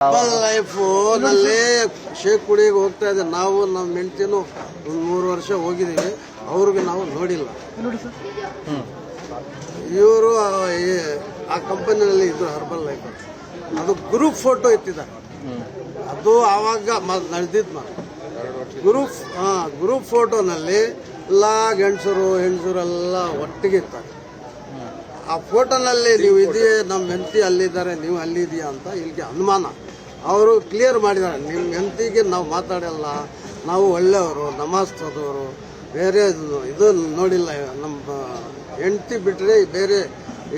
Life ನಲ್ಲಿ shake ಕುಡಿಗೆ ಹೋಗ್ತಾ ಇದೆ. ನಾವು ನಮ್ಮ ಹೆಂಡತಿನೂ ಒಂದು 3 ವರ್ಷ ಹೋಗಿದ್ದೀವಿ. ಅವ್ರಿಗೆ ನಾವು ನೋಡಿಲ್ಲ. ಇವರು ಆ ಕಂಪನಿಯಲ್ಲಿ ಇದ್ರು ಹರ್ಬಲ್ ಲೈಫ್. ಅದು ಗ್ರೂಪ್ ಫೋಟೋ ಎತ್ತಿದ್ದಾರೆ. ಅದು ಆವಾಗ ನಡೆದಿದ್ದು ಗ್ರೂಪ್ ಫೋಟೋನಲ್ಲಿ ಎಲ್ಲ ಹೆಂಗಸರೆಲ್ಲ ಒಟ್ಟಿಗೆ ಇರ್ತಾರೆ. ಆ ಫೋಟೋನಲ್ಲಿ ನೀವು ಇದೆಯೇ, ನಮ್ಮ ಹೆಂಡತಿ ಅಲ್ಲಿದ್ದಾರೆ, ನೀವು ಅಲ್ಲಿದೆಯಾ ಅಂತ ಇಲ್ಲಿಗೆ ಅನುಮಾನ. ಅವರು ಕ್ಲಿಯರ್ ಮಾಡಿದ್ದಾರೆ, ನಿಮ್ಮ ಹೆಂಡತಿಗೆ ನಾವು ಮಾತಾಡಲ್ಲ, ನಾವು ಒಳ್ಳೆಯವರು, ನಮಾಜ್ ಓದೋರು, ಬೇರೆ ಇದು ನೋಡಿಲ್ಲ. ನಮ್ಮ ಹೆಂಡತಿ ಬಿಟ್ಟರೆ ಬೇರೆ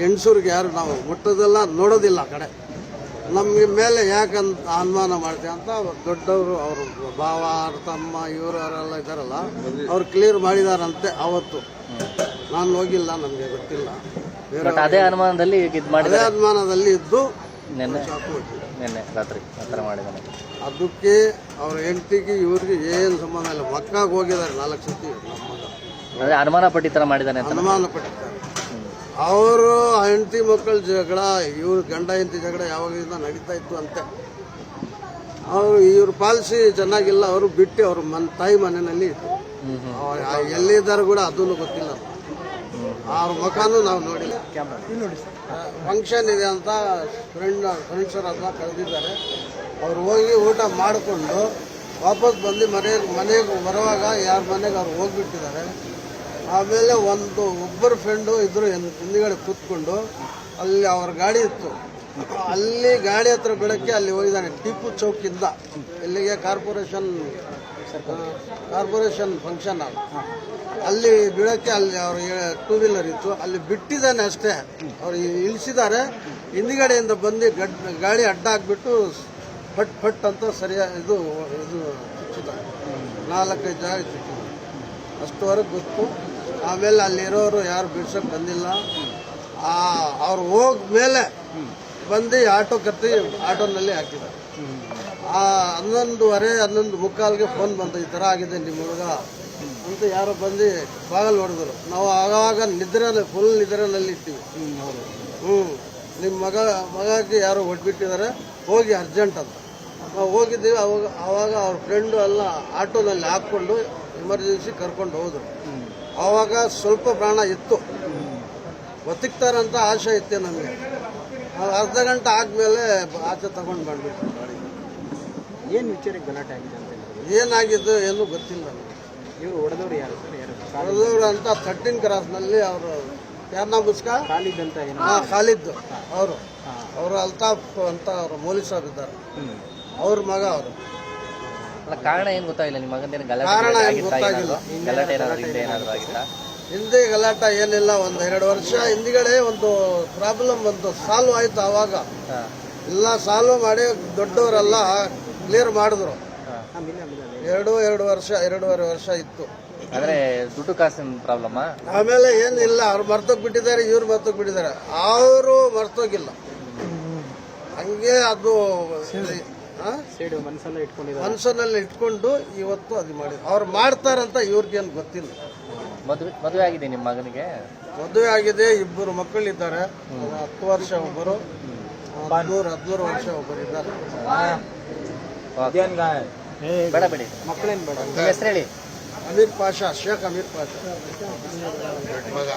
ಹೆಂಗಸರಿಗೆ ಯಾರು ನಾವು ಮುಟ್ಟೋದಿಲ್ಲ, ನೋಡೋದಿಲ್ಲ ಆ ಕಡೆ. ನಮಗೆ ಮೇಲೆ ಯಾಕಂತ ಅನುಮಾನ ಮಾಡ್ತೀವಿ ಅಂತ ದೊಡ್ಡವರು, ಅವರು ಭಾವ, ತಮ್ಮ, ಅವರೆಲ್ಲ ಇದ್ದಾರಲ್ಲ, ಅವ್ರು ಕ್ಲಿಯರ್ ಮಾಡಿದಾರಂತೆ. ಅವತ್ತು ನಾನು ಹೋಗಿಲ್ಲ, ನಮಗೆ ಗೊತ್ತಿಲ್ಲ. ಅದೇ ಅನುಮಾನದಲ್ಲಿ ಇದ್ದು ನಿನ್ನೆ ರಾತ್ರಿ ಮಾಡಿದಾನೆ. ಅದಕ್ಕೆ ಅವ್ರ ಹೆಂಡತಿಗೆ ಇವ್ರಿಗೆ ಏನು ಸಂಬಂಧ ಇಲ್ಲ. ಮಕ್ಕಾಗಿ ಹೋಗಿದ್ದಾರೆ 4 ಸತಿ. ನಮ್ಮ ಮಗ ಅದೇ ಅನುಮಾನ ಪಟ್ಟಿ ತರ ಮಾಡಿದಾನೆ ಅಂತ ಅನುಮಾನ ಪಟ್ಟಿದ್ದಾರೆ. ಅವರು ಹೆಂಡತಿ ಮಕ್ಕಳ ಜಗಳ, ಇವ್ರ ಗಂಡ ಹೆಂಡತಿ ಜಗಳ ಯಾವಾಗಿಂದ ನಡೀತಾ ಇತ್ತು ಅಂತೆ. ಅವರು ಇವ್ರ ಪಾಲಿಸಿ ಚೆನ್ನಾಗಿಲ್ಲ. ಅವರು ಬಿಟ್ಟು ಅವ್ರ ತಾಯಿ ಮನೆಯಲ್ಲಿ ಇತ್ತು. ಎಲ್ಲಿದ್ದಾರೆ ಕೂಡ ಅದನ್ನು ಗೊತ್ತಿಲ್ಲ. ಅವ್ರ ಮುಖನೂ ನಾವು ನೋಡಿಲ್ಲ. ಫಂಕ್ಷನ್ ಇದೆ ಅಂತ ಫ್ರೆಂಡ್ಸರ್ ಅದನ್ನ ಕಳೆದಿದ್ದಾರೆ. ಅವ್ರು ಹೋಗಿ ಊಟ ಮಾಡಿಕೊಂಡು ವಾಪಸ್ ಬಂದು ಮನೆಗೆ ಬರುವಾಗ ಯಾರ ಮನೆಗೆ ಅವ್ರು ಹೋಗ್ಬಿಟ್ಟಿದ್ದಾರೆ. ಆಮೇಲೆ ಒಬ್ಬರು ಫ್ರೆಂಡು ಇದ್ರು ಹಿಂದಿಗಡೆ ಕೂತ್ಕೊಂಡು, ಅಲ್ಲಿ ಅವ್ರ ಗಾಡಿ ಇತ್ತು, ಅಲ್ಲಿ ಗಾಡಿ ಹತ್ರ ಬಿಡಕ್ಕೆ ಅಲ್ಲಿ ಹೋಗಿದ್ದಾನೆ. ಟಿಪ್ಪು ಚೌಕಿಂದ ಇಲ್ಲಿಗೆ ಕಾರ್ಪೊರೇಷನ್ ಫಂಕ್ಷನ್ ಅಲ್ಲಿ ಬಿಡಕ್ಕೆ ಅಲ್ಲಿ ಅವ್ರ 2 ವೀಲರ್ ಇತ್ತು, ಅಲ್ಲಿ ಬಿಟ್ಟಿದ್ದಾನೆ ಅಷ್ಟೇ. ಅವ್ರು ಇಳಿಸಿದ್ದಾರೆ. ಹಿಂದಿಗಡೆಯಿಂದ ಬಂದು ಗಾಡಿ ಅಡ್ಡ ಹಾಕ್ಬಿಟ್ಟು ಫಟ್ ಅಂತ ಸರಿಯಾಗಿ ಇದು ಚುಚ್ಚಿದ್ದಾರೆ. 4-5 ಜಾಗ ಚುಚ್ಚಿದ್ದಾರೆ. ಅಷ್ಟುವರೆಗೆ ಗೊತ್ತು. ಆಮೇಲೆ ಅಲ್ಲಿರೋರು ಯಾರು ಬಿಡ್ಸಕ್ಕೆ ಬಂದಿಲ್ಲ. ಅವ್ರು ಹೋಗ್ಮೇಲೆ ಬಂದು ಆಟೋ ಕತ್ತಿ ಆಟೋನಲ್ಲಿ ಹಾಕಿದ್ದಾರೆ. 11:30 ಫೋನ್ ಬಂತು, ಈ ಥರ ಆಗಿದೆ ನಿಮ್ಮ ಹುಡುಗ ಅಂತ ಯಾರೋ ಬಂದು ಬಾಗಲ್ ಹೊಡೆದ್ರು. ನಾವು ಆವಾಗ ಫುಲ್ ನಿದ್ರೆನಲ್ಲಿ ಇರ್ತೀವಿ. ನಿಮ್ಮ ಮಗಕ್ಕೆ ಯಾರೋ ಹೊಡ್ಬಿಟ್ಟಿದ್ದಾರೆ, ಹೋಗಿ ಅರ್ಜೆಂಟ್ ಅಂತ ನಾವು ಹೋಗಿದ್ದೀವಿ. ಆವಾಗ ಅವ್ರ ಫ್ರೆಂಡು ಎಲ್ಲ ಆಟೋನಲ್ಲಿ ಹಾಕ್ಕೊಂಡು ಎಮರ್ಜೆನ್ಸಿ ಕರ್ಕೊಂಡು ಹೋದ್ರು. ಆವಾಗ ಸ್ವಲ್ಪ ಪ್ರಾಣ ಇತ್ತು, ಬದುಕ್ತಾರಂತ ಆಶೆ ಇತ್ತೆ ನಮಗೆ. ಅರ್ಧ ಗಂಟೆ ಆದ್ಮೇಲೆ ಆಚೆ ತಗೊಂಡು ಬಂದ್ಬಿಟ್ಟು ಗಾಡಿ. ಏನು ವಿಚಾರಕ್ಕೆ ಗಲಾಟೆ ಆಗಿದೆ ಅಂತ ಏನಾಗಿದ್ದು ಏನೂ ಗೊತ್ತಿಲ್ಲ ನಮಗೆ. ಇವರು ಹೊಡೆದವ್ರು ಯಾರು? ಹೊಡೆದವ್ರು ಅಂತ 13 ಕ್ರಾಸ್ನಲ್ಲಿ ಅವರು ಯಾರನ್ನ ಬುಸ್ಕ ಖಾಲಿದ್ ಅಂತ ಖಾಲಿದ್ದು ಅವರು ಅಲ್ತಾಫ್ ಅಂತ ಅವರು ಮೌಲಿ ಸಾಬ್ ಇದ್ದಾರೆ. ಅವ್ರ ಮಗ ಅವರು. ಕಾರಣ ಏನು ಗೊತ್ತಾಗಿಲ್ಲ ನಿಮ್ಮ ಮಗಂದೇನು ಕಾರಣ ಏನು ಗೊತ್ತಾಗಿಲ್ಲ. ಹಿಂದೆ ಗಲಾಟ ಏನಿಲ್ಲ. 1-2 ವರ್ಷ ಹಿಂದಿಗಡೆ ಒಂದು ಪ್ರಾಬ್ಲಮ್ ಬಂತು, ಸಾಲ್ವ್ ಆಯ್ತು. ಆವಾಗ ಎಲ್ಲ ಸಾಲ್ವ್ ಮಾಡಿ ದೊಡ್ಡವರೆಲ್ಲ ಕ್ಲಿಯರ್ ಮಾಡಿದ್ರು. 2.5 ವರ್ಷ ಇತ್ತು. ಅಂದ್ರೆ ದುಡ್ಡು ಕಾಸಿನ ಪ್ರಾಬ್ಲಮ್. ಆಮೇಲೆ ಏನಿಲ್ಲ, ಅವ್ರು ಮರ್ತೋಗ್ ಬಿಟ್ಟಿದ್ದಾರೆ, ಇವ್ರು ಮರ್ತೋಗ್ ಬಿಟ್ಟಿದ್ದಾರೆ. ಅವರು ಮರ್ತೋಗಿಲ್ಲ, ಹಂಗೆ ಅದು ಮನಸ್ಸನ್ನಲ್ಲಿ ಇಟ್ಕೊಂಡು ಇವತ್ತು ಅದು ಮಾಡಿದ್ರು. ಅವ್ರು ಮಾಡ್ತಾರಂತ ಇವ್ರಿಗೇನು ಗೊತ್ತಿಲ್ಲ. ಮದುವೆ ಆಗಿದೆ ನಿಮ್ಮ ಮಗನಿಗೆ? ಮದುವೆ ಆಗಿದೆ. 2 ಮಕ್ಕಳಿದ್ದಾರೆ. 10 ವರ್ಷ ಒಬ್ಬರು, 13 ವರ್ಷ ಒಬ್ಬರು ಇದ್ದಾರೆ. ಬೇಡ ಬಿಡಿ, ಮಕ್ಕಳೇನು ಬೇಡ. ಹೆಸರು ಹೇಳಿ. ಅಮೀರ್ ಪಾಷಾ, ಶೇಖ್ ಅಮೀರ್ ಪಾಷಾ ಮಗ.